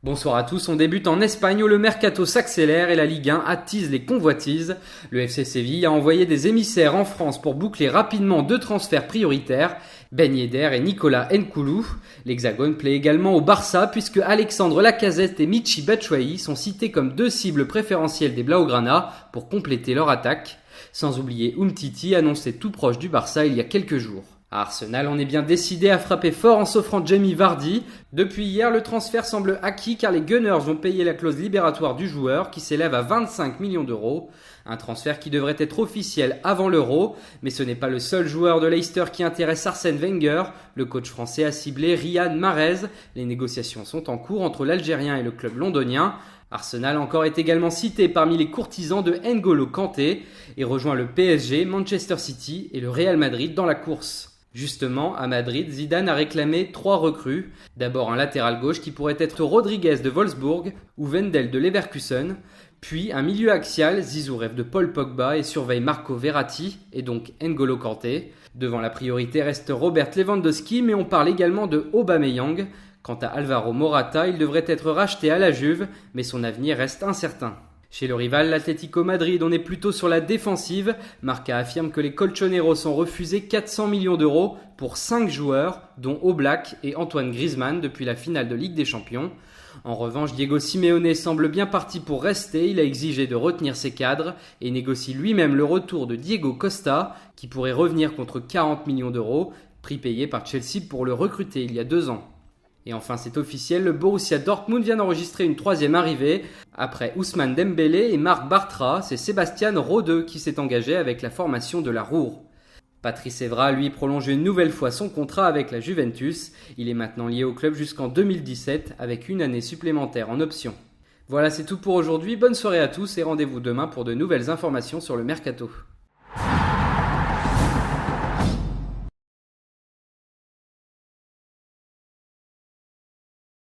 Bonsoir à tous, on débute en Espagne où le mercato s'accélère et la Ligue 1 attise les convoitises. Le FC Séville a envoyé des émissaires en France pour boucler rapidement 2 transferts prioritaires, Ben Yedder et Nicolas Nkoulou. L'Hexagone plaît également au Barça puisque Alexandre Lacazette et Michy Batshuayi sont cités comme 2 cibles préférentielles des Blaugrana pour compléter leur attaque. Sans oublier Umtiti annoncé tout proche du Barça il y a quelques jours. À Arsenal, on est bien décidé à frapper fort en s'offrant Jamie Vardy. Depuis hier, le transfert semble acquis car les Gunners vont payer la clause libératoire du joueur qui s'élève à 25 millions d'euros. Un transfert qui devrait être officiel avant l'Euro, mais ce n'est pas le seul joueur de Leicester qui intéresse Arsène Wenger. Le coach français a ciblé Riyad Mahrez. Les négociations sont en cours entre l'Algérien et le club londonien. Arsenal encore est également cité parmi les courtisans de N'Golo Kanté et rejoint le PSG, Manchester City et le Real Madrid dans la course. Justement, à Madrid, Zidane a réclamé 3 recrues. D'abord un latéral gauche qui pourrait être Rodriguez de Wolfsburg ou Wendel de Leverkusen. Puis un milieu axial, Zizou rêve de Paul Pogba et surveille Marco Verratti et donc N'Golo Kanté. Devant la priorité reste Robert Lewandowski, mais on parle également de Aubameyang. Quant à Alvaro Morata, il devrait être racheté à la Juve, mais son avenir reste incertain. Chez le rival, l'Atlético Madrid, on est plutôt sur la défensive. Marca affirme que les Colchoneros ont refusé 400 millions d'euros pour 5 joueurs, dont Oblak et Antoine Griezmann depuis la finale de Ligue des Champions. En revanche, Diego Simeone semble bien parti pour rester. Il a exigé de retenir ses cadres et négocie lui-même le retour de Diego Costa, qui pourrait revenir contre 40 millions d'euros, prix payé par Chelsea pour le recruter il y a 2 ans. Et enfin, c'est officiel, le Borussia Dortmund vient d'enregistrer une 3e arrivée. Après Ousmane Dembélé et Marc Bartra, c'est Sébastien Rode qui s'est engagé avec la formation de la Ruhr. Patrice Evra, lui, prolonge une nouvelle fois son contrat avec la Juventus. Il est maintenant lié au club jusqu'en 2017 avec une année supplémentaire en option. Voilà, c'est tout pour aujourd'hui. Bonne soirée à tous et rendez-vous demain pour de nouvelles informations sur le mercato.